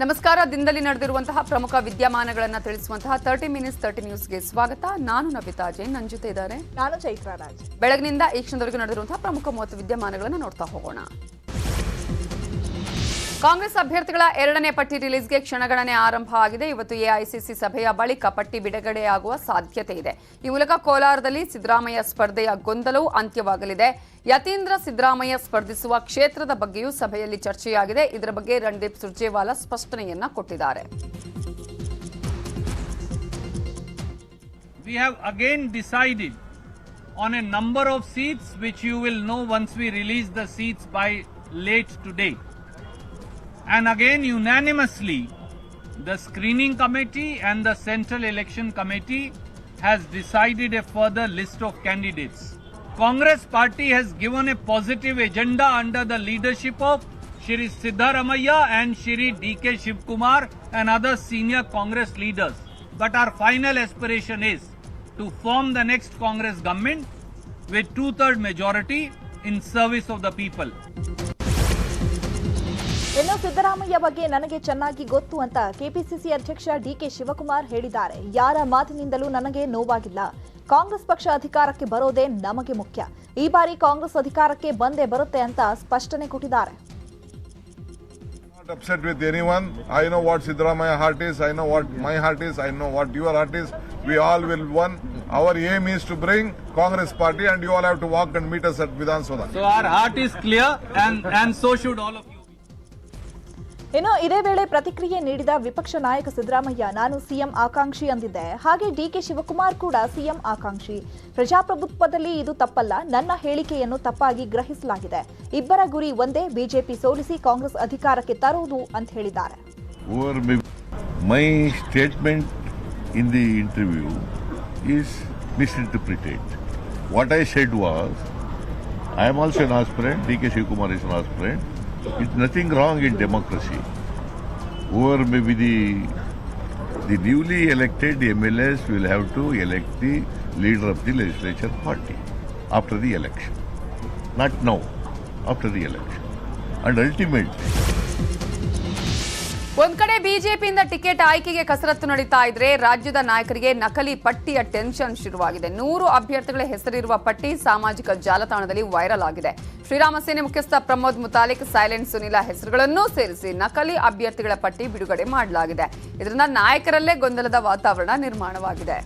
ನಮಸ್ಕಾರ. ದಿನದಲ್ಲಿ ನಡೆದಿರುವಂತಹ ಪ್ರಮುಖ ವಿದ್ಯಮಾನಗಳನ್ನು ತಿಳಿಸುವಂತಹ 30 ಮಿನಿಟ್ಸ್ 30 ನ್ಯೂಸ್ಗೆ ಸ್ವಾಗತ. ನಾನು ನವಿತಾ ಜೈನ್, ನನ್ನ ಜೊತೆ ಇದ್ದಾರೆ ನಾನು ಚೈತ್ರ ರಾಜ್. ಬೆಳಗಿನಿಂದ ಈ ಕ್ಷಣದವರೆಗೂ ನಡೆದಿರುವಂತಹ ಪ್ರಮುಖ 30 ವಿದ್ಯಮಾನಗಳನ್ನು ನೋಡ್ತಾ ಹೋಗೋಣ. ಕಾಂಗ್ರೆಸ್ ಅಭ್ಯರ್ಥಿಗಳ ಎರಡನೇ ಪಟ್ಟಿ ರಿಲೀಸ್ಗೆ ಕ್ಷಣಗಣನೆ ಆರಂಭ ಆಗಿದೆ. ಇವತ್ತು ಎಐಸಿಸಿ ಸಭೆಯ ಬಳಿಕ ಪಟ್ಟಿ ಬಿಡುಗಡೆಯಾಗುವ ಸಾಧ್ಯತೆ ಇದೆ. ಈ ಮೂಲಕ ಕೋಲಾರದಲ್ಲಿ ಸಿದ್ದರಾಮಯ್ಯ ಸ್ಪರ್ಧೆಯ ಗೊಂದಲವೂ ಅಂತ್ಯವಾಗಲಿದೆ. ಯತೀಂದ್ರ ಸಿದ್ದರಾಮಯ್ಯ ಸ್ಪರ್ಧಿಸುವ ಕ್ಷೇತ್ರದ ಬಗ್ಗೆಯೂ ಸಭೆಯಲ್ಲಿ ಚರ್ಚೆಯಾಗಿದೆ. ಇದರ ಬಗ್ಗೆ ರಣದೀಪ್ ಸುರ್ಜೇವಾಲಾ ಸ್ಪಷ್ಟನೆಯನ್ನ ಕೊಟ್ಟಿದ್ದಾರೆ. We have again decided on a number of seats which you will know once we release the seats by late today. And again unanimously the screening committee and the central election committee has decided a further list of candidates. Congress party has given a positive agenda under the leadership of Shri Siddaramaiah and Shri DK Shivkumar and other senior Congress leaders. But our final aspiration is to form the next Congress government with 2/3 majority in service of the people. ಇನ್ನು ಸಿದ್ದರಾಮಯ್ಯ ಬಗ್ಗೆ ನನಗೆ ಚೆನ್ನಾಗಿ ಗೊತ್ತು ಅಂತ KPCC ಅಧ್ಯಕ್ಷ DK Shivakumar ಹೇಳಿದ್ದಾರೆ. ಯಾರ ಮಾತಿನಿಂದಲೂ ನನಗೆ ನೋವಾಗಿಲ್ಲ. ಕಾಂಗ್ರೆಸ್ ಪಕ್ಷ ಅಧಿಕಾರಕ್ಕೆ ಬರೋದೇ ನಮಗೆ ಮುಖ್ಯ. ಈ ಬಾರಿ ಕಾಂಗ್ರೆಸ್ ಅಧಿಕಾರಕ್ಕೆ ಬಂದೇ ಬರುತ್ತೆ ಅಂತ ಸ್ಪಷ್ಟನೆ ಕೊಟ್ಟಿದ್ದಾರೆ. Not upset with anyone. I know what Siddaramaiah heart is. I know what my heart is. I know what your heart is. We all will one. Our aim is to bring Congress party, and you all have to walk and meet us at Vidhan Sabha. So our heart is clear, and so should all of you. ಇನ್ನು ಇದೇ ವೇಳೆ ಪ್ರತಿಕ್ರಿಯೆ ನೀಡಿದ ವಿಪಕ್ಷ ನಾಯಕ ಸಿದ್ದರಾಮಯ್ಯ, ನಾನು CM ಆಕಾಂಕ್ಷಿ ಅಂದಿದ್ದೆ. ಹಾಗೆ DK Shivakumar ಕೂಡ ಸಿಎಂ ಆಕಾಂಕ್ಷಿ. ಪ್ರಜಾಪ್ರಭುತ್ವದಲ್ಲಿ ಇದು ತಪ್ಪಲ್ಲ. ನನ್ನ ಹೇಳಿಕೆಯನ್ನು ತಪ್ಪಾಗಿ ಗ್ರಹಿಸಲಾಗಿದೆ. ಇಬ್ಬರ ಗುರಿ ಒಂದೇ, ಬಿಜೆಪಿ ಸೋಲಿಸಿ ಕಾಂಗ್ರೆಸ್ ಅಧಿಕಾರಕ್ಕೆ ತರುವುದು ಅಂತ ಹೇಳಿದ್ದಾರೆ. My statement in the interview is misinterpreted. What I said was, I am also an aspirant, DK Shivkumar is an aspirant. It's nothing wrong in democracy. Whoever may be the newly elected MLAs will have to elect the leader of the legislature party after the election. Not now, after the election. And ultimately, ಒಂದ್ ಕಡೆ ಬಿಜೆಪಿಯಿಂದ ticket ಆಯ್ಕೆಗೆ ಕಸರತ್ತು ನಡೀತಾ ಇದ್ರೆ, ರಾಜ್ಯದ ನಾಯಕರಿಗೆ ನಕಲಿ ಪಟ್ಟಿಯ ಟೆನ್ಷನ್ ಶುರುವಾಗಿದೆ. 100 ಅಭ್ಯರ್ಥಿಗಳ ಹೆಸರಿರುವ ಪಟ್ಟಿ ಸಾಮಾಜಿಕ ಜಾಲತಾಣದಲ್ಲಿ ವೈರಲ್ ಆಗಿದೆ. ಶ್ರೀರಾಮ ಸೇನೆ ಮುಖ್ಯಸ್ಥ ಪ್ರಮೋದ್ ಮುತಾಲಿಕ್, ಸೈಲೆಂಟ್ ಸುನಿಲ ಹೆಸರುಗಳನ್ನು ಸೇರಿಸಿ ನಕಲಿ ಅಭ್ಯರ್ಥಿಗಳ ಪಟ್ಟಿ ಬಿಡುಗಡೆ ಮಾಡಲಾಗಿದೆ. ಇದರಿಂದ ನಾಯಕರಲ್ಲೇ ಗೊಂದಲದ ವಾತಾವರಣ ನಿರ್ಮಾಣವಾಗಿದೆ.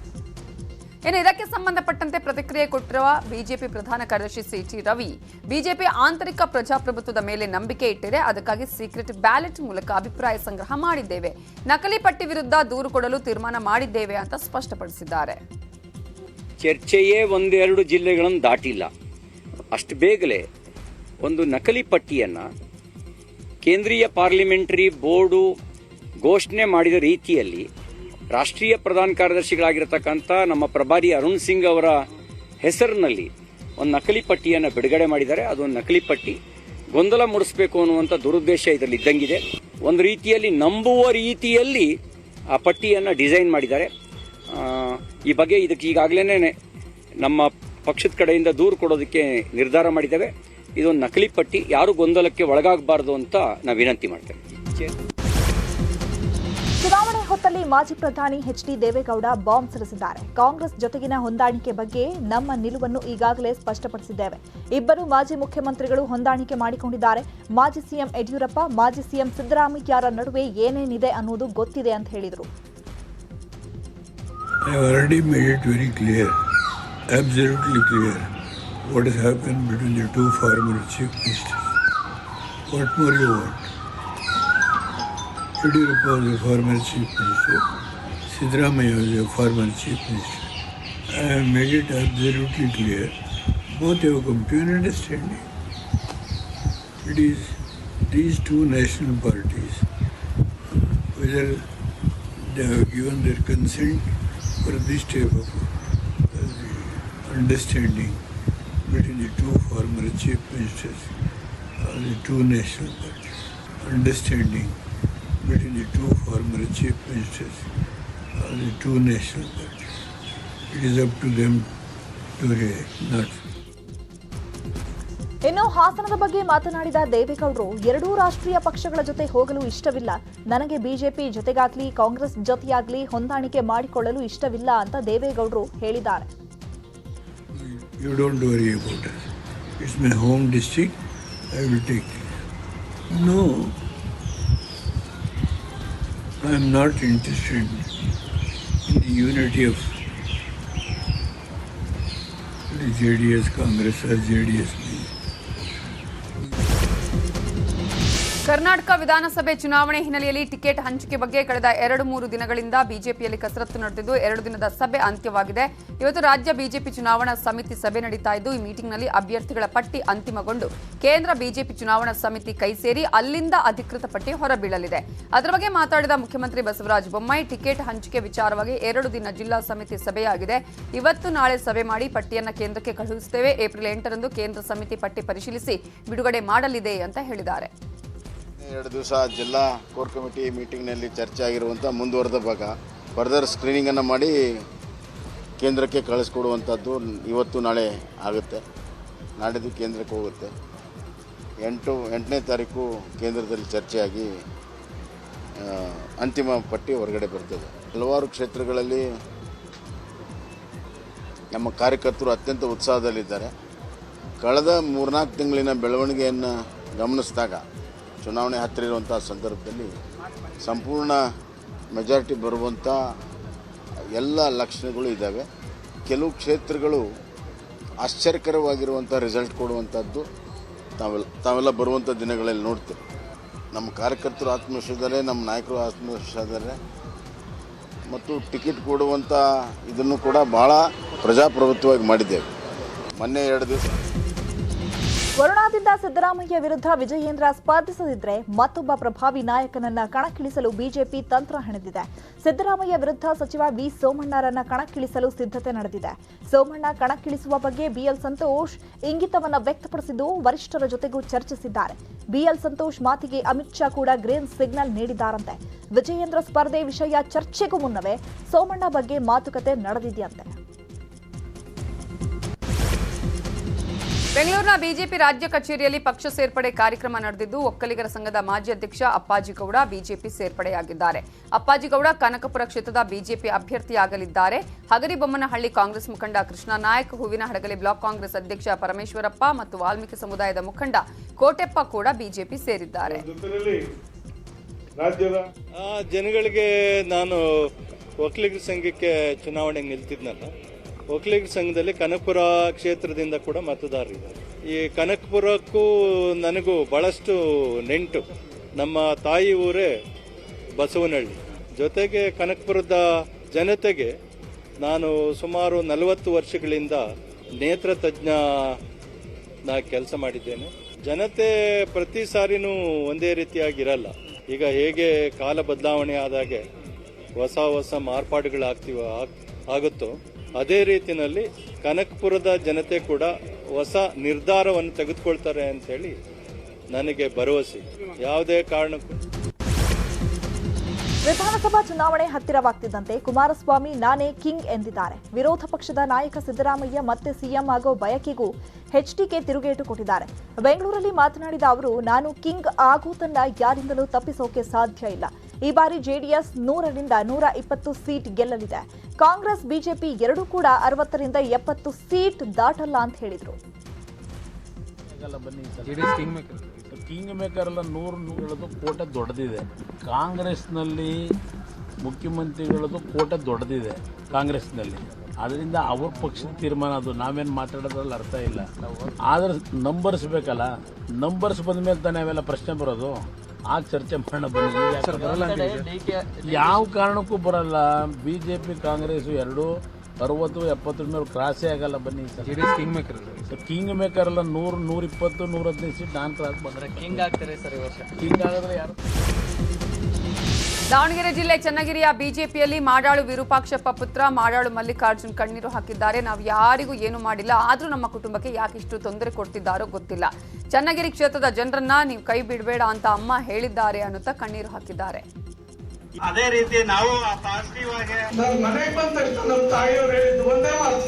ಇನ್ನು ಇದಕ್ಕೆ ಸಂಬಂಧಪಟ್ಟಂತೆ ಪ್ರತಿಕ್ರಿಯೆ ಕೊಟ್ಟಿರುವ ಬಿಜೆಪಿ ಪ್ರಧಾನ ಕಾರ್ಯದರ್ಶಿ ಸಿಟಿ ರವಿ, ಬಿಜೆಪಿ ಆಂತರಿಕ ಪ್ರಜಾಪ್ರಭುತ್ವದ ಮೇಲೆ ನಂಬಿಕೆ ಇಟ್ಟಿದೆ. ಅದಕ್ಕಾಗಿ ಸೀಕ್ರೆಟ್ ಬ್ಯಾಲೆಟ್ ಮೂಲಕ ಅಭಿಪ್ರಾಯ ಸಂಗ್ರಹ ಮಾಡಿದ್ದೇವೆ. ನಕಲಿ ಪಟ್ಟಿ ವಿರುದ್ಧ ದೂರು ಕೊಡಲು ತೀರ್ಮಾನ ಮಾಡಿದ್ದೇವೆ ಅಂತ ಸ್ಪಷ್ಟಪಡಿಸಿದ್ದಾರೆ. ಚರ್ಚೆಯೇ ಒಂದೆರಡು ಜಿಲ್ಲೆಗಳನ್ನು ದಾಟಿಲ್ಲ. ಅಷ್ಟು ಬೇಗನೆ ಒಂದು ನಕಲಿ ಪಟ್ಟಿಯನ್ನು ಕೇಂದ್ರೀಯ ಪಾರ್ಲಿಮೆಂಟರಿ ಬೋರ್ಡು ಘೋಷಣೆ ಮಾಡಿದ ರೀತಿಯಲ್ಲಿ ರಾಷ್ಟ್ರೀಯ ಪ್ರಧಾನ ಕಾರ್ಯದರ್ಶಿಗಳಾಗಿರತಕ್ಕಂಥ ನಮ್ಮ ಪ್ರಭಾರಿ ಅರುಣ್ ಸಿಂಗ್ ಅವರ ಹೆಸರಿನಲ್ಲಿ ಒಂದು ನಕಲಿ ಪಟ್ಟಿಯನ್ನು ಬಿಡುಗಡೆ ಮಾಡಿದ್ದಾರೆ. ಅದೊಂದು ನಕಲಿ ಪಟ್ಟಿ, ಗೊಂದಲ ಮೂಡಿಸಬೇಕು ಅನ್ನುವಂಥ ದುರುದ್ದೇಶ ಇದರಲ್ಲಿ ಇದ್ದಂಗಿದೆ. ಒಂದು ರೀತಿಯಲ್ಲಿ ನಂಬುವ ರೀತಿಯಲ್ಲಿ ಆ ಪಟ್ಟಿಯನ್ನು ಡಿಸೈನ್ ಮಾಡಿದ್ದಾರೆ. ಈ ಬಗ್ಗೆ ಇದಕ್ಕೆ ಈಗಾಗಲೇ ನಮ್ಮ ಪಕ್ಷದ ಕಡೆಯಿಂದ ದೂರು ಕೊಡೋದಕ್ಕೆ ನಿರ್ಧಾರ ಮಾಡಿದ್ದೇವೆ. ಇದೊಂದು ನಕಲಿ ಪಟ್ಟಿ, ಯಾರು ಗೊಂದಲಕ್ಕೆ ಒಳಗಾಗಬಾರ್ದು ಅಂತ ನಾವು ವಿನಂತಿ ಮಾಡ್ತೇವೆ. ಚುನಾವಣೆ ಹೊತ್ತಲ್ಲಿ ಮಾಜಿ ಪ್ರಧಾನಿ ಎಚ್ ಡಿ ದೇವೇಗೌಡ ಬಾಂಬ್ ಸಿಡಿಸಿದ್ದಾರೆ. ಕಾಂಗ್ರೆಸ್ ಜೊತೆಗಿನ ಹೊಂದಾಣಿಕೆ ಬಗ್ಗೆ ನಮ್ಮ ನಿಲುವನ್ನು ಈಗಾಗಲೇ ಸ್ಪಷ್ಟಪಡಿಸಿದ್ದೇವೆ. ಇಬ್ಬರು ಮಾಜಿ ಮುಖ್ಯಮಂತ್ರಿಗಳು ಹೊಂದಾಣಿಕೆ ಮಾಡಿಕೊಂಡಿದ್ದಾರೆ. ಮಾಜಿ ಸಿಎಂ ಯಡಿಯೂರಪ್ಪ, ಮಾಜಿ ಸಿಎಂ ಸಿದ್ದರಾಮಯ್ಯರ ನಡುವೆ ಏನೇನಿದೆ ಅನ್ನೋದು ಗೊತ್ತಿದೆ ಅಂತ ಹೇಳಿದರು. I have already made it very clear, absolutely clear, what has happened between the two former chief ministers. What more you want? Yadurappa was a former chief minister, Siddaramaiah was a former chief minister. I have made it absolutely clear. Both have come to an understanding. It is these two national parties, whether they have given their consent for this type of understanding between the two former chief ministers or the two national parties. Understanding between the two former chief ministers or the two national parties. It is up to them to react, not ಇನ್ನು ಹಾಸನದ ಬಗ್ಗೆ ಮಾತನಾಡಿದ ದೇವೇಗೌಡರು ಎರಡೂ ರಾಷ್ಟ್ರೀಯ ಪಕ್ಷಗಳ ಜೊತೆ ಹೋಗಲು ಇಷ್ಟವಿಲ್ಲ, ನನಗೆ ಬಿಜೆಪಿ ಜೊತೆಗಾಗ್ಲಿ ಕಾಂಗ್ರೆಸ್ ಜೊತೆಯಾಗ್ಲಿ ಹೊಂದಾಣಿಕೆ ಮಾಡಿಕೊಳ್ಳಲು ಇಷ್ಟವಿಲ್ಲ ಅಂತ ದೇವೇಗೌಡರು ಹೇಳಿದ್ದಾರೆ. You don't worry about it. It's my home district. I will take it. No, I am not interested in the unity of the JDS, Congress or JDS. Karnataka ವಿಧಾನಸಭೆ ಚುನಾವಣೆ ಹಿನ್ನೆಲೆಯಲ್ಲಿ ಟಿಕೆಟ್ ಹಂಚಿಕೆ ಬಗ್ಗೆ ಕಳೆದ 2-3 ದಿನಗಳಿಂದ ಬಿಜೆಪಿಯಲ್ಲಿ ಕಸರತ್ತು ನಡೆದಿದ್ದು 2 ದಿನದ ಸಭೆ ಅಂತ್ಯವಾಗಿದೆ. ಇವತ್ತು ರಾಜ್ಯ ಬಿಜೆಪಿ ಚುನಾವಣಾ ಸಮಿತಿ ಸಭೆ ನಡೀತಾ ಇದ್ದು ಈ ಮೀಟಿಂಗ್ನಲ್ಲಿ ಅಭ್ಯರ್ಥಿಗಳ ಪಟ್ಟಿ ಅಂತಿಮಗೊಂಡು ಕೇಂದ್ರ ಬಿಜೆಪಿ ಚುನಾವಣಾ ಸಮಿತಿ ಕೈ ಸೇರಿ ಅಲ್ಲಿಂದ ಅಧಿಕೃತ ಪಟ್ಟಿ ಹೊರಬೀಳಲಿದೆ. ಅದರ ಬಗ್ಗೆ ಮಾತಾಡಿದ ಮುಖ್ಯಮಂತ್ರಿ ಬಸವರಾಜ ಬೊಮ್ಮಾಯಿ ಟಿಕೆಟ್ ಹಂಚಿಕೆ ವಿಚಾರವಾಗಿ 2 ದಿನ ಜಿಲ್ಲಾ ಸಮಿತಿ ಸಭೆಯಾಗಿದೆ. ಇವತ್ತು ನಾಳೆ ಸಭೆ ಮಾಡಿ ಪಟ್ಟಿಯನ್ನು ಕೇಂದ್ರಕ್ಕೆ ಕಳುಹಿಸುತ್ತೇವೆ. ಏಪ್ರಿಲ್ 8ರಂದು ಕೇಂದ್ರ ಸಮಿತಿ ಪಟ್ಟಿ ಪರಿಶೀಲಿಸಿ ಬಿಡುಗಡೆ ಮಾಡಲಿದೆ ಅಂತ ಹೇಳಿದ್ದಾರೆ. 2 ದಿವಸ ಜಿಲ್ಲಾ ಕೋರ್ ಕಮಿಟಿ ಮೀಟಿಂಗ್ನಲ್ಲಿ ಚರ್ಚೆ ಆಗಿರುವಂಥ ಮುಂದುವರೆದ ಭಾಗ ಫರ್ದರ್ ಸ್ಕ್ರೀನಿಂಗನ್ನು ಮಾಡಿ ಕೇಂದ್ರಕ್ಕೆ ಕಳಿಸ್ಕೊಡುವಂಥದ್ದು ಇವತ್ತು ನಾಳೆ ಆಗುತ್ತೆ. ನಾಡಿದ್ದು ಕೇಂದ್ರಕ್ಕೆ ಹೋಗುತ್ತೆ. 8ನೇ ತಾರೀಕು ಕೇಂದ್ರದಲ್ಲಿ ಚರ್ಚೆಯಾಗಿ ಅಂತಿಮ ಪಟ್ಟಿ ಹೊರಗಡೆ ಬರ್ತದೆ. ಹಲವಾರು ಕ್ಷೇತ್ರಗಳಲ್ಲಿ ನಮ್ಮ ಕಾರ್ಯಕರ್ತರು ಅತ್ಯಂತ ಉತ್ಸಾಹದಲ್ಲಿದ್ದಾರೆ. ಕಳೆದ 3-4 ತಿಂಗಳಿನ ಬೆಳವಣಿಗೆಯನ್ನು ಗಮನಿಸಿದಾಗ ಚುನಾವಣೆ ಹತ್ತಿರ ಇರುವಂಥ ಸಂದರ್ಭದಲ್ಲಿ ಸಂಪೂರ್ಣ ಮೆಜಾರಿಟಿ ಬರುವಂಥ ಎಲ್ಲ ಲಕ್ಷಣಗಳು ಇದ್ದಾವೆ. ಕೆಲವು ಕ್ಷೇತ್ರಗಳು ಆಶ್ಚರ್ಯಕರವಾಗಿರುವಂಥ ರಿಸಲ್ಟ್ ಕೊಡುವಂಥದ್ದು ತಾವೆಲ್ಲ ಬರುವಂಥ ದಿನಗಳಲ್ಲಿ ನೋಡ್ತೀವಿ. ನಮ್ಮ ಕಾರ್ಯಕರ್ತರು ಆತ್ಮವಿಶ್ವಾಸದಲ್ಲೇ, ನಮ್ಮ ನಾಯಕರು ಆತ್ಮವಿಶ್ವಾಸದಲ್ಲೇ ಮತ್ತು ಟಿಕೆಟ್ ಕೊಡುವಂಥ ಇದನ್ನು ಕೂಡ ಭಾಳ ಪ್ರಜಾಪ್ರಭುತ್ವವಾಗಿ ಮಾಡಿದ್ದೇವೆ. ಮೊನ್ನೆ 2 ದಿವಸ ವರುಣಾದಿಂದ ಸಿದ್ದರಾಮಯ್ಯ ವಿರುದ್ಧ ವಿಜಯೇಂದ್ರ ಸ್ಪರ್ಧಿಸದಿದ್ರೆ ಮತ್ತೊಬ್ಬ ಪ್ರಭಾವಿ ನಾಯಕನನ್ನ ಕಣಕ್ಕಿಳಿಸಲು ಬಿಜೆಪಿ ತಂತ್ರ ಹೆಣೆದಿದೆ. ಸಿದ್ದರಾಮಯ್ಯ ವಿರುದ್ಧ ಸಚಿವ ವಿ ಸೋಮಣ್ಣರನ್ನ ಕಣಕ್ಕಿಳಿಸಲು ಸಿದ್ಧತೆ ನಡೆದಿದೆ. ಸೋಮಣ್ಣ ಕಣಕ್ಕಿಳಿಸುವ ಬಗ್ಗೆ ಬಿಎಲ್ ಸಂತೋಷ್ ಇಂಗಿತವನ್ನ ವ್ಯಕ್ತಪಡಿಸಿದ್ದು ವರಿಷ್ಠರ ಜೊತೆಗೂ ಚರ್ಚಿಸಿದ್ದಾರೆ. ಬಿಎಲ್ ಸಂತೋಷ್ ಮಾತಿಗೆ ಅಮಿತ್ ಶಾ ಕೂಡ ಗ್ರೀನ್ ಸಿಗ್ನಲ್ ನೀಡಿದ್ದಾರಂತೆ. ವಿಜಯೇಂದ್ರ ಸ್ಪರ್ಧೆ ವಿಷಯ ಚರ್ಚೆಗೂ ಮುನ್ನವೇ ಸೋಮಣ್ಣ ಬಗ್ಗೆ ಮಾತುಕತೆ ನಡೆದಿದೆಯಂತೆ. ಬೆಂಗಳೂರಿನ ಬಿಜೆಪಿ ರಾಜ್ಯ ಕಚೇರಿಯಲ್ಲಿ ಪಕ್ಷ ಸೇರ್ಪಡೆ ಕಾರ್ಯಕ್ರಮ ನಡೆದಿದ್ದು ಒಕ್ಕಲಿಗರ ಸಂಘದ ಮಾಜಿ ಅಧ್ಯಕ್ಷ ಅಪ್ಪಾಜಿಗೌಡ ಬಿಜೆಪಿ ಸೇರ್ಪಡೆಯಾಗಿದ್ದಾರೆ. ಅಪ್ಪಾಜಿಗೌಡ ಕನಕಪುರ ಕ್ಷೇತ್ರದ ಬಿಜೆಪಿ ಅಭ್ಯರ್ಥಿಯಾಗಲಿದ್ದಾರೆ. ಹಗರಿಬೊಮ್ಮನಹಳ್ಳಿ ಕಾಂಗ್ರೆಸ್ ಮುಖಂಡ ಕೃಷ್ಣ ನಾಯಕ್, ಹೂವಿನಹಡಗಲಿ ಬ್ಲಾಕ್ ಕಾಂಗ್ರೆಸ್ ಅಧ್ಯಕ್ಷ ಪರಮೇಶ್ವರಪ್ಪ ಮತ್ತು ವಾಲ್ಮೀಕಿ ಸಮುದಾಯದ ಮುಖಂಡ ಕೋಟೆಪ್ಪ ಕೂಡ ಬಿಜೆಪಿ ಸೇರಿದ್ದಾರೆ. ಜನಗಳಿಗೆ ನಾನು ಒಕ್ಕಲಿಗರ ಸಂಘಕ್ಕೆ ಚುನಾವಣೆಗೆ ನಿಲ್ತಿದ್ನಲ್ಲ, ಒಕ್ಕಲಿಗರ ಸಂಘದಲ್ಲಿ ಕನಕಪುರ ಕ್ಷೇತ್ರದಿಂದ ಕೂಡ ಮತದಾರರಿದ್ದಾರೆ. ಈ ಕನಕಪುರಕ್ಕೂ ನನಗೂ ಬಹಳಷ್ಟು ನೆಂಟು. ನಮ್ಮ ತಾಯಿ ಊರೇ ಬಸವನಹಳ್ಳಿ. ಜೊತೆಗೆ ಕನಕಪುರದ ಜನತೆಗೆ ನಾನು ಸುಮಾರು 40 ವರ್ಷಗಳಿಂದ ನೇತ್ರ ತಜ್ಞ ಕೆಲಸ ಮಾಡಿದ್ದೇನೆ. ಜನತೆ ಪ್ರತಿ ಸಾರಿನೂ ಒಂದೇ ರೀತಿಯಾಗಿರಲ್ಲ. ಈಗ ಹೇಗೆ ಕಾಲ ಬದಲಾವಣೆ ಆದಾಗೆ ಹೊಸ ಆಗುತ್ತೋ ಅದೇ ರೀತಿಯಲ್ಲಿ ಕನಕಪುರದ ಜನತೆ ಕೂಡ ಹೊಸ ನಿರ್ಧಾರವನ್ನು ತೆಗೆದುಕೊಳ್ತಾರೆ ಅಂತ ಹೇಳಿ ನನಗೆ ಭರವಸೆ. ಯಾವುದೇ ಕಾರಣಕ್ಕೂ ವಿಧಾನಸಭಾ ಚುನಾವಣೆ ಹತ್ತಿರವಾಗ್ತಿದ್ದಂತೆ ಕುಮಾರಸ್ವಾಮಿ ನಾನೇ ಕಿಂಗ್ ಎಂದಿದ್ದಾರೆ. ವಿರೋಧ ಪಕ್ಷದ ನಾಯಕ ಸಿದ್ದರಾಮಯ್ಯ ಮತ್ತೆ ಸಿಎಂ ಆಗೋ ಬಯಕೆಗೂ ಎಚ್ಡಿಕೆ ತಿರುಗೇಟು ಕೊಟ್ಟಿದ್ದಾರೆ. ಬೆಂಗಳೂರಲ್ಲಿ ಮಾತನಾಡಿದ ಅವರು, ನಾನು ಕಿಂಗ್ ಆಗೋದನ್ನ ಯಾರಿಂದಲೂ ತಪ್ಪಿಸೋಕೆ ಸಾಧ್ಯ ಇಲ್ಲ. ಈ ಬಾರಿ ಜೆಡಿಎಸ್ 100ರಿಂದ 120 ಸೀಟ್ ಗೆಲ್ಲಲಿದೆ. ಕಾಂಗ್ರೆಸ್ ಬಿಜೆಪಿ ಎರಡೂ ಕೂಡ 60ರಿಂದ 70 ಸೀಟ್ ದಾಟಲ್ಲ ಅಂತ ಹೇಳಿದ್ರು. ಕಿಂಗ್ ಮೇಕರ್ ಎಲ್ಲ 100 ಕೋಟೆ ದೊಡ್ಡದಿದೆ. ಕಾಂಗ್ರೆಸ್ನಲ್ಲಿ ಮುಖ್ಯಮಂತ್ರಿಗಳದ್ದು ಕೋಟೆ ದೊಡ್ಡದಿದೆ ಕಾಂಗ್ರೆಸ್ನಲ್ಲಿ. ಅದರಿಂದ ಅವ್ರ ಪಕ್ಷದ ತೀರ್ಮಾನ ಅದು. ನಾವೇನು ಮಾತಾಡೋದ್ರಲ್ಲಿ ಅರ್ಥ ಇಲ್ಲ. ಆದ್ರೆ ನಂಬರ್ಸ್ ಬೇಕಲ್ಲ, ನಂಬರ್ಸ್ ಬಂದ ಮೇಲೆ ತಾನೇ ಅವೆಲ್ಲ ಪ್ರಶ್ನೆ ಬರೋದು. ಆಗ ಚರ್ಚೆ ಮಾಡೋಣ ಬನ್ನಿ. ಯಾವ ಕಾರಣಕ್ಕೂ ಬರಲ್ಲ. ಬಿಜೆಪಿ ಕಾಂಗ್ರೆಸ್ ಎರಡೂ 60-70 ಮೇಲೆ ಕ್ರಾಸೇ ಆಗಲ್ಲ ಬನ್ನಿ. ಕಿಂಗ್ ಮೇಕರ್ ಎಲ್ಲ 100, 120, 115 ಸೀಟ್ ನಾನು ಕ್ರಾಸ್ ಬಂದ್ರೆ ಕಿಂಗ್ ಆಗ್ತಾರೆ ಸರ್. ಈ ವರ್ಷ ಕಿಂಗ್ ಆಗಿದ್ರೆ ಯಾರು? ದಾವಣಗೆರೆ ಜಿಲ್ಲೆ ಚನ್ನಗಿರಿಯ ಬಿಜೆಪಿಯಲ್ಲಿ ಮಾಡಾಳು ವಿರೂಪಾಕ್ಷಪ್ಪ ಪುತ್ರ ಮಾಡಾಳು ಮಲ್ಲಿಕಾರ್ಜುನ್ ಕಣ್ಣೀರು ಹಾಕಿದ್ದಾರೆ. ನಾವು ಯಾರಿಗೂ ಏನು ಮಾಡಿಲ್ಲ, ಆದ್ರೂ ನಮ್ಮ ಕುಟುಂಬಕ್ಕೆ ಯಾಕಿಷ್ಟು ತೊಂದರೆ ಕೊಡ್ತಿದ್ದಾರೋ ಗೊತ್ತಿಲ್ಲ. ಚನ್ನಗಿರಿ ಕ್ಷೇತ್ರದ ಜನರನ್ನ ನೀವು ಕೈ ಬಿಡಬೇಡ ಅಂತ ಅಮ್ಮ ಹೇಳಿದ್ದಾರೆ ಅನ್ನುತ್ತಾ ಕಣ್ಣೀರು ಹಾಕಿದ್ದಾರೆ. ಅದೇ ರೀತಿ ನಾವು ಪಾಸಿಟಿವ್ವಾಗಿ ಮನೆಗೆ ಬಂದ ತಕ್ಷಣ ನಮ್ಮ ತಾಯಿಯವರು ಹೇಳಿದ್ದು ಒಂದೇ ಮಾತು,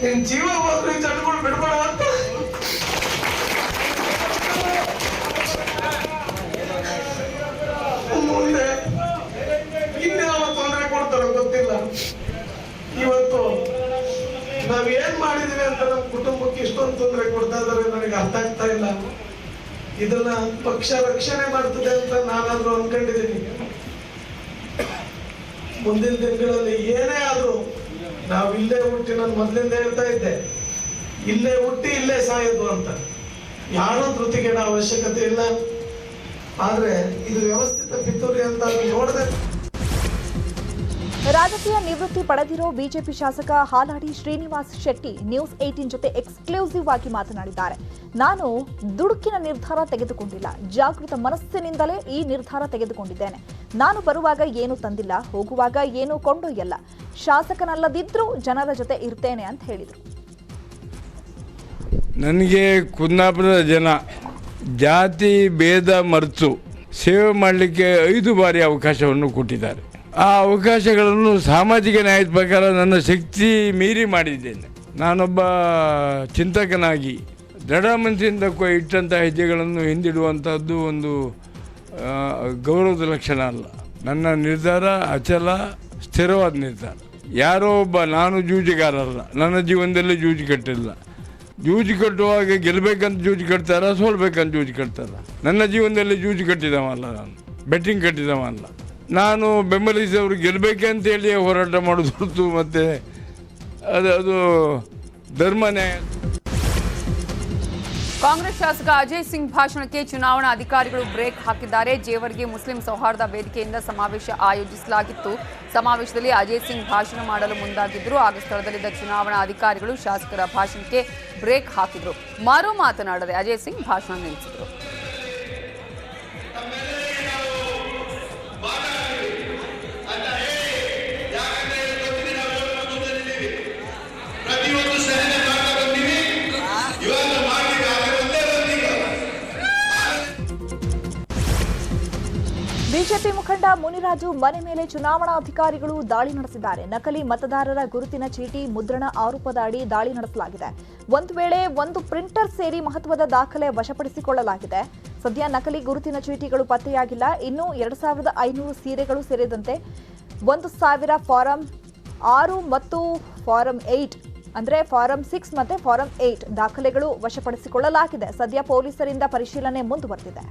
ನಿನ್ ಜೀವ ಹೋದ್ರು ಜನಗಳು ಬಿಡಬೇಡ ಅಂತ. ಅರ್ಥ ಆಗ್ತಾ ಇಲ್ಲ. ಇದನ್ನ ಪಕ್ಷ ರಕ್ಷಣೆ ಮಾಡ್ತದೆ ಅಂತ ನಾನಾದ್ರೂ ಅನ್ಕೊಂಡಿದ್ದೀನಿ. ಮುಂದಿನ ದಿನಗಳಲ್ಲಿ ಏನೇ ಆದ್ರೂ ನಾವು ಇಲ್ಲೇ ಹುಟ್ಟಿ, ನಾನು ಮೊದಲಿಂದ ಹೇಳ್ತಾ ಇದ್ದೆ, ಇಲ್ಲೇ ಹುಟ್ಟಿ ಇಲ್ಲೇ ಸಾಯೋದು ಅಂತ. ಯಾರೂ ಧೃತಿಗೆಡ ಅವಶ್ಯಕತೆ ಇಲ್ಲ. ಆದ್ರೆ ಇದು ವ್ಯವಸ್ಥಿತ ಪಿತೂರಿ ಅಂತ ನೋಡದೆ. ರಾಜಕೀಯ ನಿವೃತ್ತಿ ಪಡೆದಿರೋ ಬಿಜೆಪಿ ಶಾಸಕ ಹಾಲಾಡಿ ಶ್ರೀನಿವಾಸ್ ಶೆಟ್ಟಿ ನ್ಯೂಸ್ 18 ಜೊತೆ ಎಕ್ಸ್ಕ್ಲೂಸಿವ್ ಆಗಿ ಮಾತನಾಡಿದ್ದಾರೆ. ನಾನು ದುಡುಕಿನ ನಿರ್ಧಾರ ತೆಗೆದುಕೊಂಡಿಲ್ಲ, ಜಾಗೃತ ಮನಸ್ಸಿನಿಂದಲೇ ಈ ನಿರ್ಧಾರ ತೆಗೆದುಕೊಂಡಿದ್ದೇನೆ. ನಾನು ಬರುವಾಗ ಏನೂ ತಂದಿಲ್ಲ, ಹೋಗುವಾಗ ಏನೂ ಕೊಂಡೊಯ್ಯಲ್ಲ. ಶಾಸಕನಲ್ಲದಿದ್ರೂ ಜನರ ಜೊತೆ ಇರ್ತೇನೆ ಅಂತ ಹೇಳಿದರು. ನನಗೆ ಕುಂದಾಪುರದ ಜನ ಜಾತಿ ಭೇದ ಮರೆತು ಸೇವೆ ಮಾಡಲಿಕ್ಕೆ 5 ಬಾರಿ ಅವಕಾಶವನ್ನು ಕೊಟ್ಟಿದ್ದಾರೆ. ಆ ಅವಕಾಶಗಳನ್ನು ಸಾಮಾಜಿಕ ನ್ಯಾಯದ ಪ್ರಕಾರ ನನ್ನ ಶಕ್ತಿ ಮೀರಿ ಮಾಡಿದ್ದೇನೆ. ನಾನೊಬ್ಬ ಚಿಂತಕನಾಗಿ ದೃಢ ಮನಸ್ಸಿಂದ ಇಟ್ಟಂಥ ಹೆಜ್ಜೆಗಳನ್ನು ಹಿಂದಿಡುವಂಥದ್ದು ಒಂದು ಗೌರವದ ಲಕ್ಷಣ ಅಲ್ಲ. ನನ್ನ ನಿರ್ಧಾರ ಅಚಲ, ಸ್ಥಿರವಾದ ನಿರ್ಧಾರ. ಯಾರೋ ಒಬ್ಬ, ನಾನು ಜೂಜಿಗಾರಲ್ಲ, ನನ್ನ ಜೀವನದಲ್ಲಿ ಜೂಜು ಕಟ್ಟಿಲ್ಲ. ಜೂಜು ಕಟ್ಟುವಾಗ ಗೆಲ್ಲಬೇಕಂತ ಜೂಜು ಕಟ್ತಾರ, ಸೋಲ್ಬೇಕಂತ ಜೂಜು ಕಟ್ತಾರ. ನನ್ನ ಜೀವನದಲ್ಲಿ ಜೂಜು ಕಟ್ಟಿದವಲ್ಲ, ನಾನು ಬೆಟ್ಟಿಂಗ್ ಕಟ್ಟಿದವಲ್ಲ. ನಾನು ಬೆಂಬಲಿಸಿದವರು ಗೆಲ್ಲಬೇಕಂತೇಳಿ ಹೋರಾಟ ಮಾಡೋದು ಹೊರತು ಮತ್ತೆ ಅದು ಧರ್ಮ ನ್ಯಾಯ. ಕಾಂಗ್ರೆಸ್ ಶಾಸಕ ಅಜಯ್ ಸಿಂಗ್ ಭಾಷಣಕ್ಕೆ ಚುನಾವಣಾ ಅಧಿಕಾರಿಗಳು ಬ್ರೇಕ್ ಹಾಕಿದ್ದಾರೆ. ಜೇವರ್ಗಿ ಮುಸ್ಲಿಂ ಸೌಹಾರ್ದ ವೇದಿಕೆಯಿಂದ ಸಮಾವೇಶ ಆಯೋಜಿಸಲಾಗಿತ್ತು. ಸಮಾವೇಶದಲ್ಲಿ ಅಜಯ್ ಸಿಂಗ್ ಭಾಷಣ ಮಾಡಲು ಮುಂದಾಗಿದ್ದರು. ಆಗ ಸ್ಥಳದಲ್ಲಿದ್ದ ಚುನಾವಣಾ ಅಧಿಕಾರಿಗಳು ಶಾಸಕರ ಭಾಷಣಕ್ಕೆ ಬ್ರೇಕ್ ಹಾಕಿದ್ರು. ಮರು ಮಾತನಾಡದೆ ಅಜಯ್ ಸಿಂಗ್ ಭಾಷಣ ನಿಲ್ಲಿಸಿದರು. ಬಿಜೆಪಿ ಮುಖಂಡ ಮುನಿರಾಜು ಮನೆ ಮೇಲೆ ಚುನಾವಣಾ ಅಧಿಕಾರಿಗಳು ದಾಳಿ ನಡೆಸಿದ್ದಾರೆ. ನಕಲಿ ಮತದಾರರ ಗುರುತಿನ ಚೀಟಿ ಮುದ್ರಣ ಆರೋಪದ ಅಡಿ ದಾಳಿ ನಡೆಸಲಾಗಿದೆ. ಒಂದು ವೇಳೆ ಒಂದು ಪ್ರಿಂಟರ್ ಸೇರಿ ಮಹತ್ವದ ದಾಖಲೆ ವಶಪಡಿಸಿಕೊಳ್ಳಲಾಗಿದೆ. ಸದ್ಯ ನಕಲಿ ಗುರುತಿನ ಚೀಟಿಗಳು ಪತ್ತೆಯಾಗಿಲ್ಲ. ಇನ್ನು 2500 ಸೀರೆಗಳು ಸೇರಿದಂತೆ 1000 ಫಾರಂ 6 ಮತ್ತು ಫಾರಂ 8 ಅಂದ್ರೆ ಫಾರಂ 6 ಮತ್ತೆ ಫಾರಂ 8 ದಾಖಲೆಗಳು ವಶಪಡಿಸಿಕೊಳ್ಳಲಾಗಿದೆ. ಸದ್ಯ ಪೊಲೀಸರಿಂದ ಪರಿಶೀಲನೆ ಮುಂದುವರೆದಿದೆ.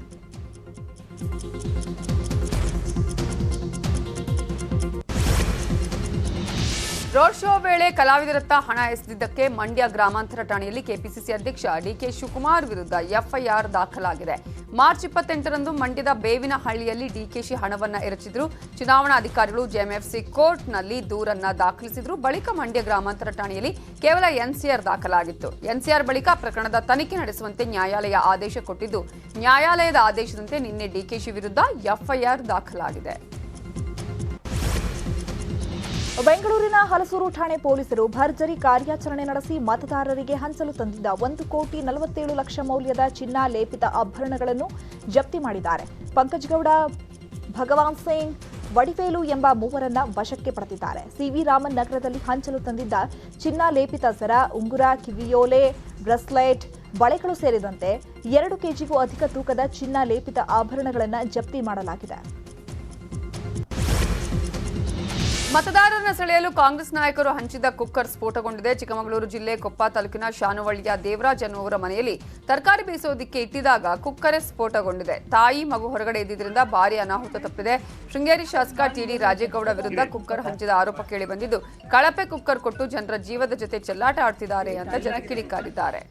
ರೋಡ್ ಶೋ ವೇಳೆ ಕಲಾವಿದರತ್ತ ಹಣ ಎಸೆದಿದ್ದಕ್ಕೆ ಮಂಡ್ಯ ಗ್ರಾಮಾಂತರ ಠಾಣೆಯಲ್ಲಿ ಕೆಪಿಸಿಸಿ ಅಧ್ಯಕ್ಷ ಡಿಕೆ ಶಿವಕುಮಾರ್ ವಿರುದ್ಧ ಎಫ್ಐಆರ್ ದಾಖಲಾಗಿದೆ. ಮಾರ್ಚ್ 28ರಂದು ಮಂಡ್ಯದ ಬೇವಿನಹಳ್ಳಿಯಲ್ಲಿ ಡಿಕೆಶಿ ಹಣವನ್ನ ಎರಚಿದ್ರು. ಚುನಾವಣಾ ಅಧಿಕಾರಿಗಳು ಜೆಎಂಎಫ್ಸಿ ಕೋರ್ಟ್ನಲ್ಲಿ ದೂರನ್ನ ದಾಖಲಿಸಿದ್ರು. ಬಳಿಕ ಮಂಡ್ಯ ಗ್ರಾಮಾಂತರ ಠಾಣೆಯಲ್ಲಿ ಕೇವಲ ಎನ್ಸಿಆರ್ ದಾಖಲಾಗಿತ್ತು. ಎನ್ಸಿಆರ್ ಬಳಿಕ ಪ್ರಕರಣದ ತನಿಖೆ ನಡೆಸುವಂತೆ ನ್ಯಾಯಾಲಯ ಆದೇಶ ಕೊಟ್ಟಿದ್ದು, ನ್ಯಾಯಾಲಯದ ಆದೇಶದಂತೆ ನಿನ್ನೆ ಡಿಕೆಶಿ ವಿರುದ್ಧ ಎಫ್ಐಆರ್ ದಾಖಲಾಗಿದೆ. ಬೆಂಗಳೂರಿನ ಹಲಸೂರು ಠಾಣೆ ಪೊಲೀಸರು ಭರ್ಜರಿ ಕಾರ್ಯಾಚರಣೆ ನಡೆಸಿ ಮತದಾರರಿಗೆ ಹಂಚಲು ತಂದಿದ್ದ 1,47,00,000 ಮೌಲ್ಯದ ಚಿನ್ನ ಲೇಪಿತ ಆಭರಣಗಳನ್ನು ಜಪ್ತಿ ಮಾಡಿದ್ದಾರೆ. ಪಂಕಜ್ ಗೌಡ, ಭಗವಾನ್ ಸಿಂಗ್, ವಡಿವೇಲು ಎಂಬ ಮೂವರನ್ನ ವಶಕ್ಕೆ ಪಡೆದಿದ್ದಾರೆ. ಸಿವಿ ರಾಮನ್ ನಗರದಲ್ಲಿ ಹಂಚಲು ತಂದಿದ್ದ ಚಿನ್ನ ಲೇಪಿತ ಸರ, ಉಂಗುರ, ಕಿವಿಯೋಲೆ, ಬ್ರೆಸ್ಲೆಟ್, ಬಳೆಗಳು ಸೇರಿದಂತೆ 2 ಕೆಜಿಗೂ ಅಧಿಕ ತೂಕದ ಚಿನ್ನ ಲೇಪಿತ ಆಭರಣಗಳನ್ನು ಜಪ್ತಿ ಮಾಡಲಾಗಿದೆ. ಮತದಾರರನ್ನ ಸೆಳೆಯಲು ಕಾಂಗ್ರೆಸ್ ನಾಯಕರು ಹಂಚಿದ್ದ ಕುಕ್ಕರ್ ಸ್ಫೋಟಗೊಂಡಿದೆ. ಚಿಕ್ಕಮಗಳೂರು ಜಿಲ್ಲೆ ಕೊಪ್ಪ ತಾಲೂಕಿನ ಶಾನುವಳ್ಳಿಯ ದೇವರಾಜ್ ಅನ್ನುವರ ಮನೆಯಲ್ಲಿ ತರಕಾರಿ ಬೇಯಿಸೋದಕ್ಕೆ ಇಟ್ಟಿದಾಗ ಕುಕ್ಕರೇ ಸ್ಫೋಟಗೊಂಡಿದೆ. ತಾಯಿ ಮಗು ಹೊರಗಡೆ ಇದ್ದಿದ್ದರಿಂದ ಭಾರಿ ಅನಾಹುತ ತಪ್ಪಿದೆ. ಶೃಂಗೇರಿ ಶಾಸಕ ಟಿಡಿ ರಾಜೇಗೌಡ ವಿರುದ್ಧ ಕುಕ್ಕರ್ ಹಂಚಿದ ಆರೋಪ ಕೇಳಿ ಬಂದಿದ್ದು, ಕಳಪೆ ಕುಕ್ಕರ್ ಕೊಟ್ಟು ಜನರ ಜೀವದ ಜೊತೆ ಚೆಲ್ಲಾಟ ಆಡ್ತಿದ್ದಾರೆ ಅಂತ ಜನ ಕಿಡಿಕಾರಿದ್ದಾರೆ.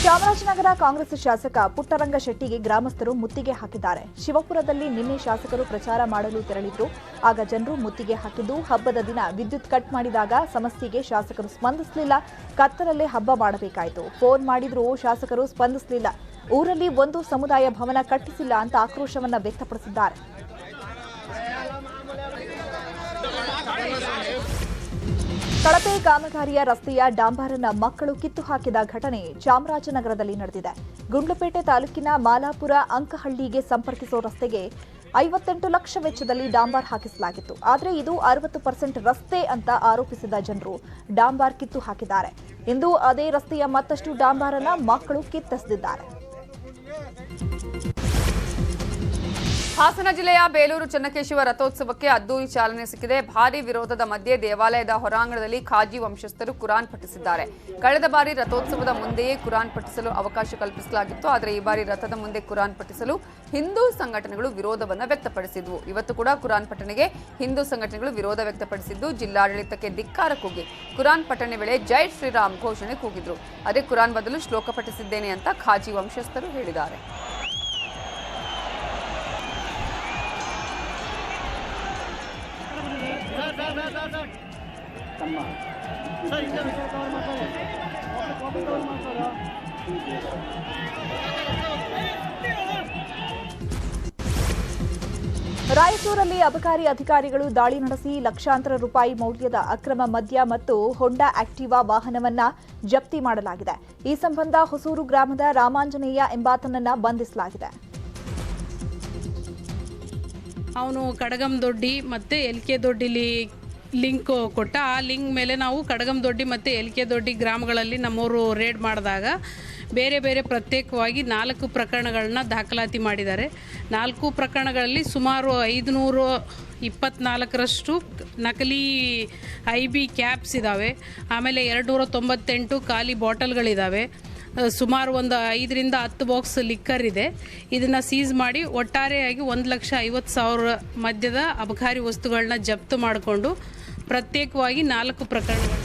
ಚಾಮರಾಜನಗರ ಕಾಂಗ್ರೆಸ್ ಶಾಸಕ ಪುಟ್ಟರಂಗ ಶೆಟ್ಟಿಗೆ ಗ್ರಾಮಸ್ಥರು ಮುತ್ತಿಗೆ ಹಾಕಿದ್ದಾರೆ. ಶಿವಪುರದಲ್ಲಿ ನಿನ್ನೆ ಶಾಸಕರು ಪ್ರಚಾರ ಮಾಡಲು ತೆರಳಿದ್ರು. ಆಗ ಜನರು ಮುತ್ತಿಗೆ ಹಾಕಿದ್ದು, ಹಬ್ಬದ ದಿನ ವಿದ್ಯುತ್ ಕಟ್ ಮಾಡಿದಾಗ ಸಮಸ್ಯೆಗೆ ಶಾಸಕರು ಸ್ಪಂದಿಸಲಿಲ್ಲ. ಕತ್ತಲಲ್ಲೇ ಹಬ್ಬ ಮಾಡಬೇಕಾಯಿತು. ಫೋನ್ ಮಾಡಿದ್ರೂ ಶಾಸಕರು ಸ್ಪಂದಿಸಲಿಲ್ಲ. ಊರಲ್ಲಿ ಒಂದು ಸಮುದಾಯ ಭವನ ಕಟ್ಟಿಸಿಲ್ಲ ಅಂತ ಆಕ್ರೋಶವನ್ನ ವ್ಯಕ್ತಪಡಿಸಿದ್ದಾರೆ. ಕಳಪೆ ಕಾಮಗಾರಿಯ ರಸ್ತೆಯ ಡಾಂಬರನ್ನ ಮಕ್ಕಳು ಕಿತ್ತು ಹಾಕಿದ ಘಟನೆ ಚಾಮರಾಜನಗರದಲ್ಲಿ ನಡೆದಿದೆ. ಗುಂಡ್ಲುಪೇಟೆ ತಾಲೂಕಿನ ಮಾಲಾಪುರ ಅಂಕಹಳ್ಳಿಗೆ ಸಂಪರ್ಕಿಸುವ ರಸ್ತೆಗೆ 58 ಲಕ್ಷ ವೆಚ್ಚದಲ್ಲಿ ಡಾಂಬರ್ ಹಾಕಿಸಲಾಗಿತ್ತು. ಆದರೆ ಇದು 60% ರಸ್ತೆ ಅಂತ ಆರೋಪಿಸಿದ ಜನರು ಡಾಂಬರ್ ಕಿತ್ತು ಹಾಕಿದ್ದಾರೆ. ಇಂದು ಅದೇ ರಸ್ತೆಯ ಮತ್ತಷ್ಟು ಡಾಂಬರನ್ನ ಮಕ್ಕಳು ಕಿತ್ತೆಸೆದಿದ್ದಾರೆ. ಹಾಸನ ಜಿಲ್ಲೆಯ ಬೇಲೂರು ಚನ್ನಕೇಶವ ರಥೋತ್ಸವಕ್ಕೆ ಅದ್ದೂರಿ ಚಾಲನೆ ಸಿಕ್ಕಿದೆ. ಭಾರೀ ವಿರೋಧದ ಮಧ್ಯೆ ದೇವಾಲಯದ ಹೊರಾಂಗಣದಲ್ಲಿ ಖಾಜಿ ವಂಶಸ್ಥರು ಕುರಾನ್ ಪಠಿಸಿದ್ದಾರೆ. ಕಳೆದ ಬಾರಿ ರಥೋತ್ಸವದ ಮುಂದೆಯೇ ಕುರಾನ್ ಪಠಿಸಲು ಅವಕಾಶ ಕಲ್ಪಿಸಲಾಗಿತ್ತು. ಆದರೆ ಈ ಬಾರಿ ರಥದ ಮುಂದೆ ಕುರಾನ್ ಪಠಿಸಲು ಹಿಂದೂ ಸಂಘಟನೆಗಳು ವಿರೋಧವನ್ನು ವ್ಯಕ್ತಪಡಿಸಿದ್ವು. ಇವತ್ತು ಕೂಡ ಕುರಾನ್ ಪಠಣೆಗೆ ಹಿಂದೂ ಸಂಘಟನೆಗಳು ವಿರೋಧ ವ್ಯಕ್ತಪಡಿಸಿದ್ದು, ಜಿಲ್ಲಾಡಳಿತಕ್ಕೆ ಧಿಕ್ಕಾರ ಕೂಗಿ ಕುರಾನ್ ಪಠಣೆ ವೇಳೆ ಜೈ ಶ್ರೀರಾಮ್ ಘೋಷಣೆ ಕೂಗಿದ್ರು. ಅದೇ ಕುರಾನ್ ಬದಲು ಶ್ಲೋಕ ಪಠಿಸಿದ್ದೇನೆ ಅಂತ ಖಾಜಿ ವಂಶಸ್ಥರು ಹೇಳಿದ್ದಾರೆ. ರಾಯಚೂರಲ್ಲಿ ಅಬಕಾರಿ ಅಧಿಕಾರಿಗಳು ದಾಳಿ ನಡೆಸಿ ಲಕ್ಷಾಂತರ ರೂಪಾಯಿ ಮೌಲ್ಯದ ಅಕ್ರಮ ಮದ್ಯ ಮತ್ತು ಹೊಂಡಾ ಆಕ್ಟಿವಾ ವಾಹನವನ್ನ ಜಪ್ತಿ ಮಾಡಲಾಗಿದೆ. ಈ ಸಂಬಂಧ ಹೊಸೂರು ಗ್ರಾಮದ ರಾಮಾಂಜನೇಯ ಎಂಬಾತನನ್ನ ಬಂಧಿಸಲಾಗಿದೆ. ಅವನು ಕಡಗಂ ದೊಡ್ಡಿ ಮತ್ತು ಎಲ್ಕೆ ದೊಡ್ಡಿಲಿ ಲಿಂಕ್ ಕೊಟ್ಟ. ಆ ಲಿಂಕ್ ಮೇಲೆ ನಾವು ಕಡಗಂ ದೊಡ್ಡಿ ಮತ್ತು ಎಲ್ಕೆ ದೊಡ್ಡಿ ಗ್ರಾಮಗಳಲ್ಲಿ ನಮ್ಮವರು ರೇಡ್ ಮಾಡಿದಾಗ ಬೇರೆ ಬೇರೆ ಪ್ರತ್ಯೇಕವಾಗಿ 4 ಪ್ರಕರಣಗಳನ್ನ ದಾಖಲಾತಿ ಮಾಡಿದ್ದಾರೆ. 4 ಪ್ರಕರಣಗಳಲ್ಲಿ ಸುಮಾರು 524ರಷ್ಟು ನಕಲಿ IB ಕ್ಯಾಪ್ಸ್ ಇದ್ದಾವೆ. ಆಮೇಲೆ 298 ಖಾಲಿ ಬಾಟಲ್ಗಳಿದ್ದಾವೆ. ಸುಮಾರು ಒಂದು 5 ರಿಂದ 10 ಬಾಕ್ಸ್ ಲಿಕ್ಕರ್ ಇದೆ. ಇದನ್ನು ಸೀಸ್ ಮಾಡಿ ಒಟ್ಟಾರೆಯಾಗಿ 1,50,000 ಮಧ್ಯದ ಅಬಕಾರಿ ವಸ್ತುಗಳನ್ನ ಜಪ್ತು ಮಾಡಿಕೊಂಡು ಪ್ರತ್ಯೇಕವಾಗಿ 4 ಪ್ರಕರಣಗಳು.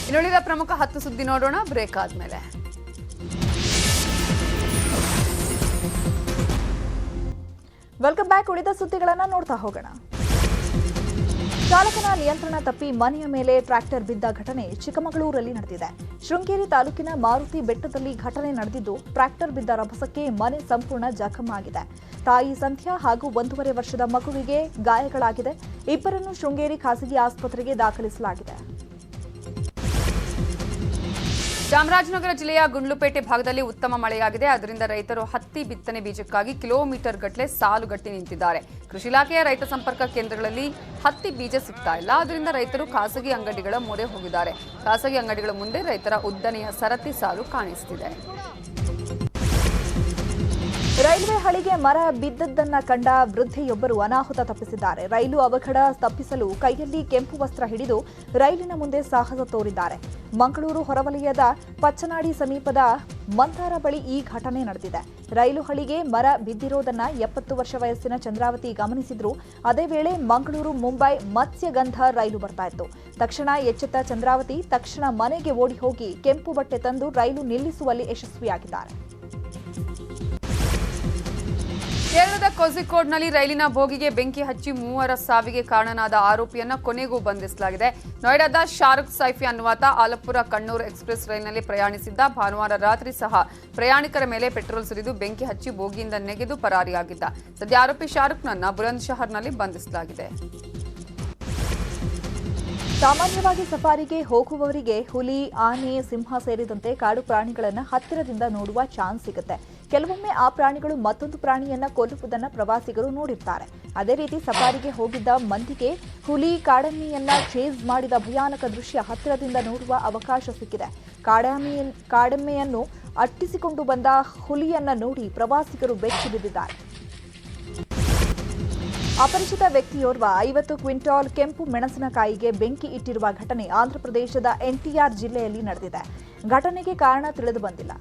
ಇನ್ನುಳಿದ ಪ್ರಮುಖ 10 ಸುದ್ದಿ ನೋಡೋಣ ಬ್ರೇಕ್ ಆದ್ಮೇಲೆ. Welcome back. ಉಳಿದ ಸುದ್ದಿಗಳನ್ನ ನೋಡ್ತಾ ಹೋಗೋಣ. ಚಾಲಕನ ನಿಯಂತ್ರಣ ತಪ್ಪಿ ಮನೆಯ ಮೇಲೆ ಟ್ರ್ಯಾಕ್ಟರ್ ಬಿದ್ದ ಘಟನೆ ಚಿಕ್ಕಮಗಳೂರಲ್ಲಿ ನಡೆದಿದೆ. ಶೃಂಗೇರಿ ತಾಲೂಕಿನ ಮಾರುತಿ ಬೆಟ್ಟದಲ್ಲಿ ಘಟನೆ ನಡೆದಿದ್ದು, ಟ್ರ್ಯಾಕ್ಟರ್ ಬಿದ್ದ ರಭಸಕ್ಕೆ ಮನೆ ಸಂಪೂರ್ಣ ಜಖಂ ಆಗಿದೆ. ತಾಯಿ ಸಂಧ್ಯಾ ಹಾಗೂ 1.5 ವರ್ಷದ ಮಗುವಿಗೆ ಗಾಯಗಳಾಗಿದೆ. ಇಬ್ಬರನ್ನು ಶೃಂಗೇರಿ ಖಾಸಗಿ ಆಸ್ಪತ್ರೆಗೆ ದಾಖಲಿಸಲಾಗಿದೆ. ಚಾಮರಾಜನಗರ ಜಿಲ್ಲೆಯ ಗುಂಡ್ಲುಪೇಟೆ ಭಾಗದಲ್ಲಿ ಉತ್ತಮ ಮಳೆಯಾಗಿದೆ. ಅದರಿಂದ ರೈತರು ಹತ್ತಿ ಬಿತ್ತನೆ ಬೀಜಕ್ಕಾಗಿ ಕಿಲೋಮೀಟರ್ ಗಟ್ಟಲೆ ಸಾಲುಗಟ್ಟಿ ನಿಂತಿದ್ದಾರೆ. ಕೃಷಿ ಇಲಾಖೆಯ ರೈತ ಸಂಪರ್ಕ ಕೇಂದ್ರಗಳಲ್ಲಿ ಹತ್ತಿ ಬೀಜ ಸಿಗ್ತಾ ಇಲ್ಲ. ಅದರಿಂದ ರೈತರು ಖಾಸಗಿ ಅಂಗಡಿಗಳ ಮೊರೆ ಹೋಗಿದ್ದಾರೆ. ಖಾಸಗಿ ಅಂಗಡಿಗಳ ಮುಂದೆ ರೈತರ ಉದ್ದನೆಯ ಸರತಿ ಸಾಲು ಕಾಣಿಸುತ್ತಿದೆ. ರೈಲ್ವೆ ಹಳಿಗೆ ಮರ ಬಿದ್ದದ್ದನ್ನ ಕಂಡ ವೃದ್ಧೆಯೊಬ್ಬರು ಅನಾಹುತ ತಪ್ಪಿಸಿದ್ದಾರೆ. ರೈಲು ಅವಘಡ ತಪ್ಪಿಸಲು ಕೈಯಲ್ಲಿ ಕೆಂಪು ವಸ್ತ್ರ ಹಿಡಿದು ರೈಲಿನ ಮುಂದೆ ಸಾಹಸ ತೋರಿದ್ದಾರೆ. ಮಂಗಳೂರು ಹೊರವಲಯದ ಪಚ್ಚನಾಡಿ ಸಮೀಪದ ಮಂತಾರ ಬಳಿ ಈ ಘಟನೆ ನಡೆದಿದೆ. ರೈಲು ಹಳಿಗೆ ಮರ ಬಿದ್ದಿರೋದನ್ನ 70 ವರ್ಷ ವಯಸ್ಸಿನ ಚಂದ್ರಾವತಿ ಗಮನಿಸಿದ್ರು. ಅದೇ ವೇಳೆ ಮಂಗಳೂರು ಮುಂಬೈ ಮತ್ಸ್ಯಗಂಧ ರೈಲು ಬರ್ತಾ ಇತ್ತು. ತಕ್ಷಣ ಎಚ್ಚೆತ್ತ ಚಂದ್ರಾವತಿ ತಕ್ಷಣ ಮನೆಗೆ ಓಡಿ ಹೋಗಿ ಕೆಂಪು ಬಟ್ಟೆ ತಂದು ರೈಲು ನಿಲ್ಲಿಸುವಲ್ಲಿ ಯಶಸ್ವಿಯಾಗಿದ್ದಾರೆ. ಕೇರಳದ ಕೋಝಿಕೋಡ್ನಲ್ಲಿ ರೈಲಿನ ಬೋಗಿಗೆ ಬೆಂಕಿ ಹಚ್ಚಿ 3 ಸಾವಿಗೆ ಕಾರಣನಾದ ಆರೋಪಿಯನ್ನ ಕೊನೆಗೂ ಬಂಧಿಸಲಾಗಿದೆ. ನೋಯ್ಡಾದ ಶಾರುಖ್ ಸೈಫಿ ಅನ್ನುವಾತ ಆಲಪ್ಪುರ ಕಣ್ಣೂರು ಎಕ್ಸ್ಪ್ರೆಸ್ ರೈಲಿನಲ್ಲಿ ಪ್ರಯಾಣಿಸಿದ್ದ. ಭಾನುವಾರ ರಾತ್ರಿ ಸಹ ಪ್ರಯಾಣಿಕರ ಮೇಲೆ ಪೆಟ್ರೋಲ್ ಸುರಿದು ಬೆಂಕಿ ಹಚ್ಚಿ ಬೋಗಿಯಿಂದ ನೆಗೆದು ಪರಾರಿಯಾಗಿದ್ದ. ಸದ್ಯ ಆರೋಪಿ ಶಾರುಖ್ನನ್ನ ಬುಲಂದ್ ಶಹರ್ನಲ್ಲಿ ಬಂಧಿಸಲಾಗಿದೆ. ಸಾಮಾನ್ಯವಾಗಿ ಸಫಾರಿಗೆ ಹೋಗುವವರಿಗೆ ಹುಲಿ, ಆನೆ, ಸಿಂಹ ಸೇರಿದಂತೆ ಕಾಡು ಪ್ರಾಣಿಗಳನ್ನು ಹತ್ತಿರದಿಂದ ನೋಡುವ ಚಾನ್ಸ್ ಸಿಗುತ್ತೆ. ಕೆಲವೊಮ್ಮೆ ಆ ಪ್ರಾಣಿಗಳು ಮತ್ತೊಂದು ಪ್ರಾಣಿಯನ್ನ ಕೊಲ್ಲುವುದನ್ನು ಪ್ರವಾಸಿಗರು ನೋಡಿರ್ತಾರೆ. ಅದೇ ರೀತಿ ಸಫಾರಿಗೆ ಹೋಗಿದ್ದ ಮಂದಿಗೆ ಹುಲಿ, ಕಾಡೆಮ್ಮೆಯನ್ನ ಚೇಸ್ ಮಾಡಿದ ಭಯಾನಕ ದೃಶ್ಯ ಹತ್ತಿರದಿಂದ ನೋಡುವ ಅವಕಾಶ ಸಿಕ್ಕಿದೆ. ಕಾಡೆಮ್ಮೆಯನ್ನು ಅಟ್ಟಿಸಿಕೊಂಡು ಬಂದ ಹುಲಿಯನ್ನ ನೋಡಿ ಪ್ರವಾಸಿಗರು ಬೆಚ್ಚಿ ಬಿದ್ದಿದ್ದಾರೆ. ಅಪರಿಚಿತ ವ್ಯಕ್ತಿಯೋರ್ವ 50 ಕ್ವಿಂಟಾಲ್ ಕೆಂಪು ಮೆಣಸಿನಕಾಯಿಗೆ ಬೆಂಕಿ ಇಟ್ಟಿರುವ ಘಟನೆ ಆಂಧ್ರಪ್ರದೇಶದ NTR ಜಿಲ್ಲೆಯಲ್ಲಿ ನಡೆದಿದೆ. ಘಟನೆಗೆ ಕಾರಣ ತಿಳಿದು ಬಂದಿಲ್ಲ.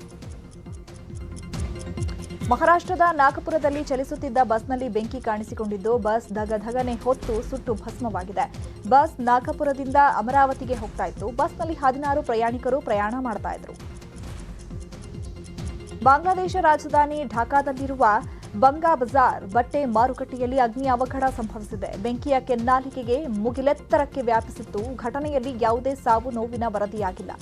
ಮಹಾರಾಷ್ಟ್ರದ ನಾಗಪುರದಲ್ಲಿ ಚಲಿಸುತ್ತಿದ್ದ ಬಸ್ನಲ್ಲಿ ಬೆಂಕಿ ಕಾಣಿಸಿಕೊಂಡಿದ್ದು, ಬಸ್ ಧಗಧಗನೆ ಹೊತ್ತು ಸುಟ್ಟು ಭಸ್ಮವಾಗಿದೆ. ಬಸ್ ನಾಗಪುರದಿಂದ ಅಮರಾವತಿಗೆ ಹೋಗ್ತಾ ಇತ್ತು. ಬಸ್ನಲ್ಲಿ 16 ಪ್ರಯಾಣಿಕರು ಪ್ರಯಾಣ ಮಾಡ್ತಾ ಇದ್ರು. ಬಾಂಗ್ಲಾದೇಶ ರಾಜಧಾನಿ ಢಾಕಾದಲ್ಲಿರುವ ಬಂಗಾ ಬಜಾರ್ ಬಟ್ಟೆ ಮಾರುಕಟ್ಟೆಯಲ್ಲಿ ಅಗ್ನಿ ಅವಘಡ ಸಂಭವಿಸಿದೆ. ಬೆಂಕಿಯ ಕೆನ್ನಾಲಿಗೆಗೆ ಮುಗಿಲೆತ್ತರಕ್ಕೆ ವ್ಯಾಪಿಸಿತ್ತು. ಘಟನೆಯಲ್ಲಿ ಯಾವುದೇ ಸಾವು ನೋವಿನ ವರದಿಯಾಗಿಲ್ಲ.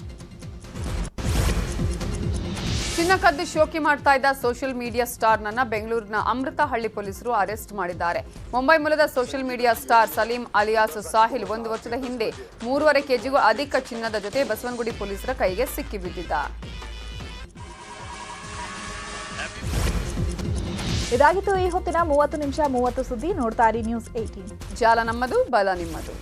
ಚಿನ್ನ ಕದ್ದು ಶೋಕಿ ಮಾಡ್ತಾ ಇದ್ದ ಸೋಷಿಯಲ್ ಮೀಡಿಯಾ ಸ್ಟಾರ್ನನ್ನ ಬೆಂಗಳೂರಿನ ಅಮೃತಹಳ್ಳಿ ಪೊಲೀಸರು ಅರೆಸ್ಟ್ ಮಾಡಿದ್ದಾರೆ. ಮುಂಬೈ ಮೂಲದ social media star Salim alias Sahil 1 ವರ್ಷದ ಹಿಂದೆ 3.5 ಕೆಜಿಗೂ ಅಧಿಕ ಚಿನ್ನದ ಜೊತೆ ಬಸವನಗುಡಿ ಪೊಲೀಸರ ಕೈಗೆ ಸಿಕ್ಕಿಬಿದ್ದಿದ್ದ. ಇದಾಗಿತ್ತು ಈ ಹೊತ್ತಿನ 30 ನಿಮಿಷ 30 ಸುದ್ದಿ. ನೋಡ್ತಾ ಇರಿ ನ್ಯೂಸ್ 18. ಜಾಲ ನಮ್ಮದು, ಬಲ ನಿಮ್ಮದು.